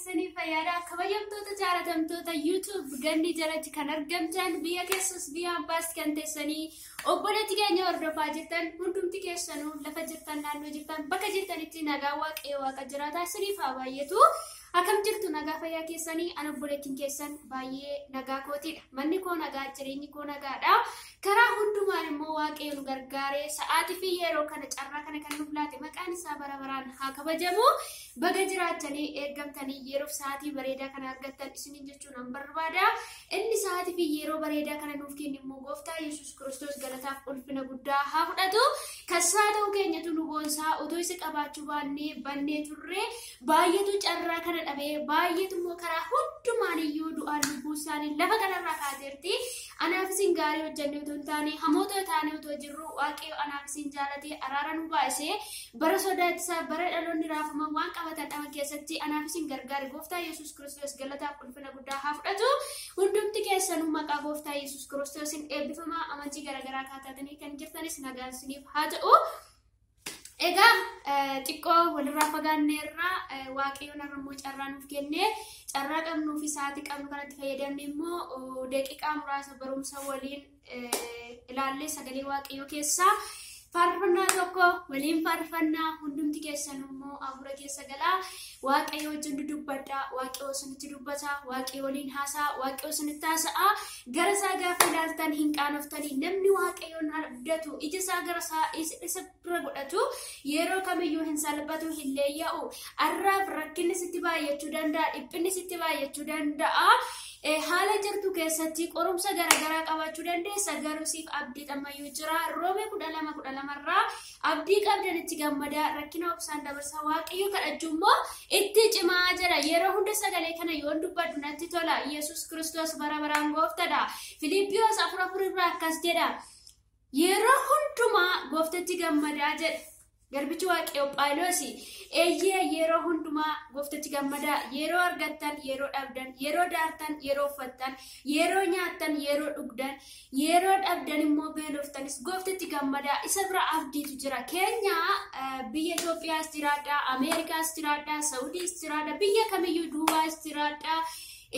keessanii fayyaadhaa kabajamtoota jaalatamtoota YouTube ganni jalatti kan argamtan biyya keessas biyya ambaas kan teessanii obboleetti keenya hordofaa jirtan hundumti keessanuu lafa jirtan naannoo jirtan bakka jirtanitti nagaa waaqayyo waaqa jiraataa isiniif haa baay'atu. Akkam jirtu nagaa fayyaa keessanii ana obboleettiin keessan baay'ee nagaa kootidha. Manni koo nagaa jireenyi koo nagaadha. Karaa hundumaan immoo waaqayyo nu gargaaree sa'aatii fi yeroo kana carraa kana kan nuuf laate maqaan isaa bara baraan haa kabajamu. Baga jiraatanii eeggamtanii yeroo sa'aatii bareedaa kana argattan isiniin jechuun an barbaada. Inni sa'aatii fi yeroo bareedaa kana nuuf kennu immoo Gooftaa Yesuus Kiristoos galataaf ulfina guddaa haa fudhatu. Kasaa ta'uu keenyatu nu boonsaa otoo isa qabaachuu bannee turre baay'eetu carraa kana dhabee baay'eetu immoo karaa hundumaan iyyuu du'aan lubbuu isaanii lafa kanarraa kaateerti. Anaaf isin gaarii hojjannee otoo hin taane hamoota taane otoo jirru waaqayyo anaaf isin jaalatee araara nu baasee bara sodaachisaa bara dhaloonni raafaman waan qabatan dhama keessatti anaaf isin gargaare Gooftaa Yesuus Kiristoos galataaf ulfina guddaa haa fudhatu. Hundumti keessanuu maqaa Gooftaa Yesuus Kiristoosiin eebbifamaa amantii garaagaraa kaataatanii kan jirtanis nagaan isiniif haa ta'u. Egaa xiqqoo walirraa fagaanneerraa waaqayyoon har'ammoo carraa nuuf kennee carraa qabnuu fi sa'aatii qabnu kanatti fayyadamne immoo daqiiqaa muraasa barumsa waliin ilaallee sagalee waaqayyoo keessaa faarfannaa tokko waliin faarfannaa hundumti keessan immoo hafuura keessa galaa waaqayyo wajjin dubbadhaa waaqayyo isinitti dubbata waaqayyo waliin haasaa waaqayyo isinitti haasa'a gara isaa gaafa ilaaltan hin qaanoftanii namni waaqayyoon abdatu ija isaa gara isa bira godhatu yeroo kamiyyuu hin salphatu hin leeyya'u arraaf rakkinni sitti baay'achuu danda'a dhiphinni sitti baay'achuu danda'a. Haala jirtu keessatti qorumsa garaagaraa qabaachuu dandeessa garuu siif abdii xammayyuu jira. Roomee 12:12 irraa abdii qabdan itti gammadaa rakkina obsaan dabarsaa waaqayyo kadhachuu immoo itti cimaa jira. Yeroo hunda sagalee kana yoo dubbadhu natti tola. Yesuus Kiristoos bara baraan gooftadha. Filiippiyoos 4:4 irraa akkas jedha. Yeroo hundumaa gooftatti gammadaa jedha. Garbichi waaqayyo Phaawulos eeyyee yeroo hundumaa gooftatti gammadaa yeroo argattan yeroo dhabdan yeroo daartan yeroo uffattan yeroo nyaattan yeroo dhugdan yeroo dhabdan immoo beeloftanis gooftatti gammadaa isa bira abdiitu jira. Keenya biyya Itoophiyaas jiraadha, Ameerikaas jiraadha, Saawudiis jiraadha, biyya kamiyyuu Duubaas jiraadha.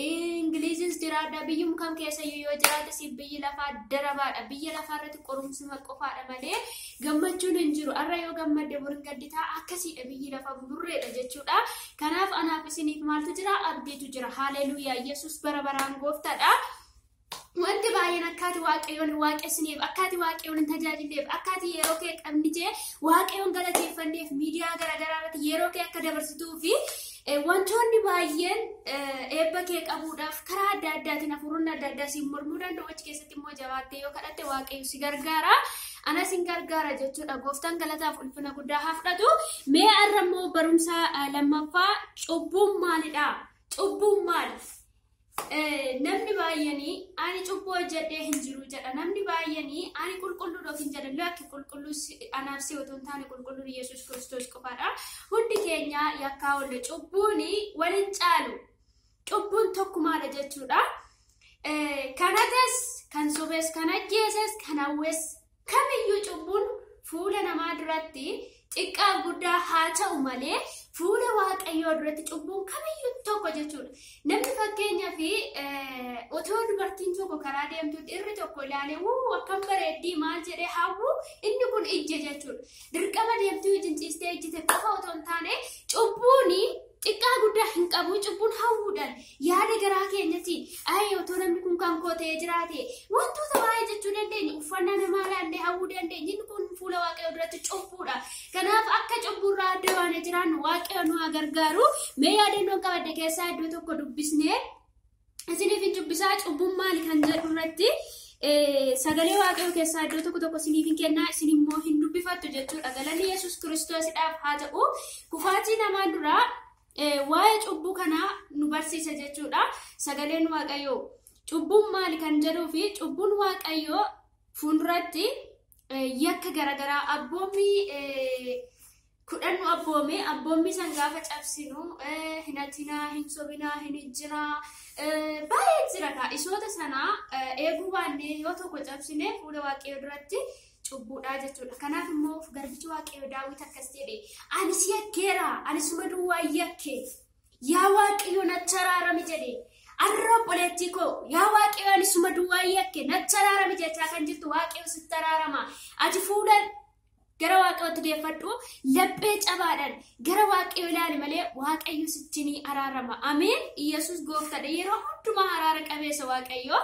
Ingilizis jiraadha biyyum kam keessa yoo jiraate si biyyi lafaa darabaadha biyya lafaa irratti qorumsuma qofaadha malee gammachuun hin jiru arra yoo gammadde borin gadditaa akkasiidha biyyi lafaa burreedha jechuudha. Kanaaf anaaf isiniif maaltu jira abdiitu jira. Haleluuyaa Yesuus bara baraan gooftadha. Wanti baay'een akkaati waaqayyoon waaqessiniif akkaati waaqayyoon tajaajilleef akkaati yeroo kee qabnitee waaqayyoon galateeffanneef miidiyaa garaagaraa irratti yeroo kee akka dabarsituu fi wantoonni baay'een eebba kee qabuudhaaf karaa adda addaatiin hafuuronni adda addaa siin mormuu danda'u achi keessatti immoo jabaattee yoo kadhatte waaqayyo si gargaara. Ana sin gargaara jechuudha. Gooftaan galataaf ulfina guddaa haa fudhatu. Mee har'a immoo barumsa lammaffaa cubbuun maalidha? Cubbuun maali? Namni baay'anii ani cubbuu hojjedhee hin jiru jedha. Namni baay'anii ani qulqulluudhaaf hin jedhan lakki qulqulluu anaaf si otoo hin taane qulqulluun Yesuus Kiristoos qofaadha. Hundi keenya yakkaa oolle cubbuun waliin caalu cubbuun tokkumaadha jechuudha. Kanatas kan sobees kan ajjeeses kan hawwees kamiyyuu cubbuun fuula namaa duratti xiqqaa guddaa haa ta'u malee fuula waaqayyoo duratti cubbuun kamiyyuu tokko jechuudha. Namni fakkeenyaaf otoo dubartiin tokko karaa deemtu dhiirri tokko ilaalee akkam bareeddii maal jedhee hawwu inni kun ijje jechuudha. Dirqama deemtuu jinciistee ijjite qofa otoo hin taane cubbuun xiqqaa guddaa hin qabu cubbuun hawwuudhaan yaada garaa keenyatiin otoo namni kun kan koo ta'ee jiraate wantoota baay'ee jechuu dandeenya uffannaa namaa ilaallee hawwuu dandeenya inni kun fuula waaqayyoo duratti cubbuudha. Kanaaf akka cubburraa adda baanee jiraannu waaqayyo nu haa gargaaru. Mee yaadannoo qabadde keessaa iddoo tokko dubbisnee isiniif hin dubbisaa cubbuun maali kan jedhu irratti sagalee waaqayyoo keessaa iddoo tokko isiniif hin kennaa isin immoo hin dubbifattu jechuudha. Galanni Yesuus Kiristoosidhaaf haa ta'u. Kufaatii namaa duraa waa'ee cubbuu kanaa nu barsiisa jechuudha. Sagaleen waaqayyoo cubbuun maali kan jedhuu fi cubbuun waaqayyoo fuulduratti yakka garaagaraa abboommi 10 abboommi san gaafa cabsinu hin hatinaa hin sobinaa hin ijjinaa baay'ee jira ka isoota sanaa eeguu baannee yoo tokko cabsine fuula waaqayyoo duratti cubbuudha jechuudha. Kanaaf immoo garbichi waaqayyoo Daawit akkas jedhe ani si yakkeera ani suma duwwaa yakke yaa waaqayyo nacharaarami jedhe arra politiko yaa waaqayyo ani suma duwwaa yakke nacharaarami jechaa kan jirtu waaqayyo sittaraarama ati fuula gara waaqayyotti deeffadhu laphee cabaadhaan gara waaqayyo ilaali malee waaqayyo sittini araarama ameen Yesuus gooftadha yeroo hundumaa araara qabeessa waaqayyo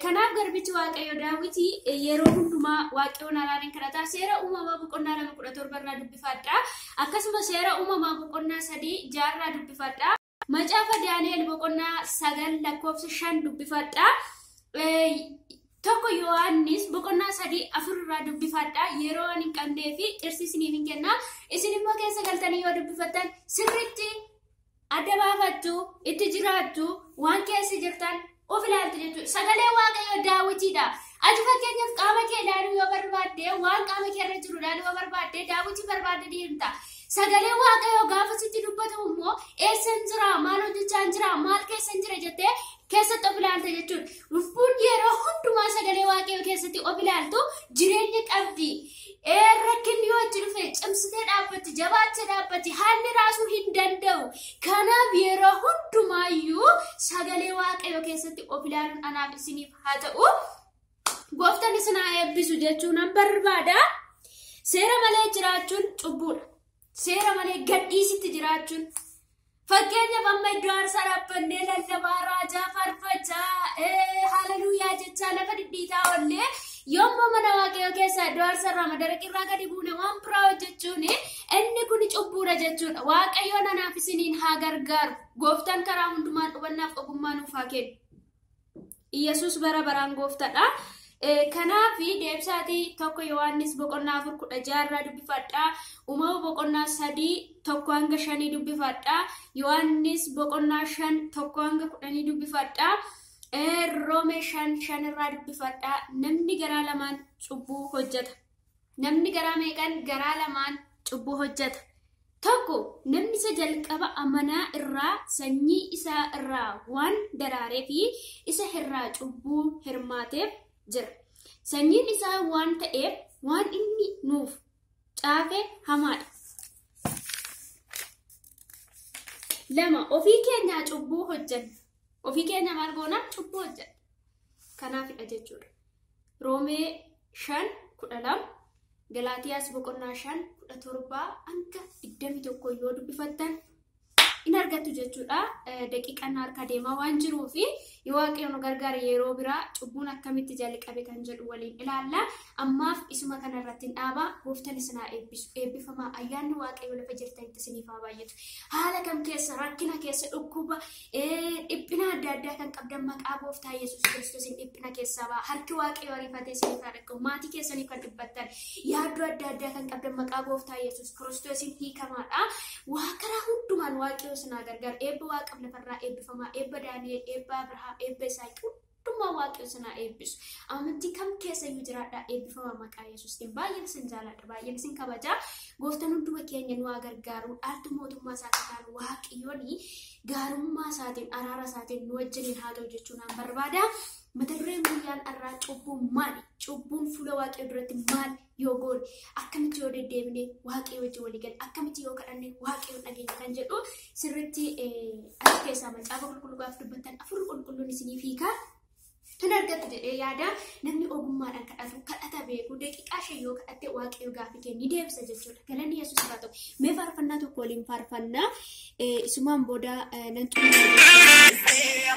kanaaf garbichi waaqayyo Daawiti yeroo hundumaa waaqayyoon araaraan kadhata seera uumamaa boqonnaa 2:17 irraa dubbifadha akkasuma seera uumamaa boqonnaa 3 jaarraa dubbifadha macaafa Daani'el boqonnaa 9 lakkoofsa 5 dubbifadha tokko Yohaannis boqonnaa 3:4 irraa dubbifadha yeroo ani qandee fi xirsisniif hin kenna isin immoo keessa galtanii yoo dubbifattan sirriitti adda baafatu itti jiraattu waan keessa jirtan of ilaaltu jechuudha sagalee waaqayyo Daawitiidha ati fakkeenyaaf qaama kee ilaaluu yoo barbaadde waan qaama kee irra jiru ilaaluu yoo barbaadde Daawiti barbaadde deemta sagalee waaqayyo gaafa sitti dubbatu immoo eessan jira maal hojjechaan jira maal keessan jira jettee keessatti of ilaalta jechuudha lubbuun yeroo hundumaa sagalee waaqayyo keessatti of ilaaltu jireenya qabdi rakkinni yoo achi dhufe cimsitee dhaabbatti jabaachee dhaabbatti haalli raasuu hin danda'u kanaaf yeroo hundumaayyuu sagalee waaqayyo keessatti of ilaaluun anaaf isiniif haa ta'u gooftaan isin haa eebbisu jechuun an barbaada seera malee jiraachuun cubbuudha seera malee gadhiisitti jiraachuun fakkeenyaaf amma iddoo aarsaa dhaabbannee lallabaa raajaa farfachaa haleluuyaa jechaa lafa dhidhiitaa ollee yommuu mana waaqayyo keessa iddoo aarsaa irraa madaraqirraa gadi buune waan biraa hojjechuun inni kun cubbuudha jechuudha waaqayyoon anaaf isiniin haa gargaaru gooftaan karaa hundumaan hubannaaf ogummaa nuuf haa kennu Yesuus bara baraan gooftadha kanaaf deebisaatii tokko Yohaannis boqonnaa 4:16 irraa dubbifadha uumama boqonnaa 3 1-5 dubbifadha Yohaannis boqonnaa 5 1-10 dubbifadha Roome 5 irraa dubbifadha namni garaa lamaan cubbuu hojjeta namni garaa meeqan garaa lamaan cubbuu hojjeta tokko namni isa jalqaba amanaa irraa sanyii isaa irraa waan daraaree fi isa irraa cubbuu hirmaateef jira sanyiin isaa waan ta'eef waan inni nuuf caafe hamaadha lama ofii keenya cubbuu hojjenna ofii keenya maal goona cubbuu hojjenna kanaafidha jechuudha Roomee 5:12 Galaatiyaas boqonnaa 5:17-21 yoo dubbifattan in argattu jechuudha daqiiqaan harka deemaa waan jiruuf yoo waaqayyo nu gargaare yeroo biraa cubbuun akkamitti jalqabe kan jedhu waliin ilaalla ammaaf isuma kana irratti dhaaba gooftaan isin haa eebbisu eebbifamaa ayyaanni waaqayyo lafa jirtanitti isiniif haa baay'atu haala kam keessa rakkina keessa dhukkuba dhiphina adda addaa kan qabdan maqaa gooftaa Yesuus Kiristoosiin dhiphina keessaa ba'a harki waaqayyo ariifatee isiniif haa dhaqu maatii keessaniif kan dhiphattan yaaddoo adda addaa kan qabdan maqaa gooftaa Yesuus Kiristoosiin hiikamaadha waa karaa hundumaan waaqayyo sana gargar eebba waaqam lafarraa eebbifamaa eebba Daani'el eebba Abrahaam eebba Isaaq hundumaa waaqayyo sana eebbisu amantii kam keessa iyyuu jiraadha eebbifamaa maqaa Yesuusiin baay'een isin jaaladha baay'een isin kabaja gooftaan hunduma keenya nu haa gargaaru dhaaltu mootummaa isaatiin kan waaqayyoon gaarummaa isaatiin araara isaatiin nu wajjiniin haa ta'u jechuun an barbaada mata dureen guyyaan irraa cubbuun maali cubbuun fuula waaqayyo duratti maali yoo goone akkamitti yoo deddeebine waaqayyo wajjin walii gala akkamitti yoo kadhanne waaqayyo dhageenya kan jedhu sirriitti as keessaa macaafa qulqulluudhaaf dubbattan afur qulqulluun isiniif hiika kan argattu jedhee yaada namni ogummaadhaan kadhatu kadhata beeku daqiiqaa 5 yoo kadhatte waaqayyo gaafii kee ni deebisa jechuudha galanni Yesuus haa ta'u mee faarfannaa tokko waliin faarfannaa isumaan booda nan xumura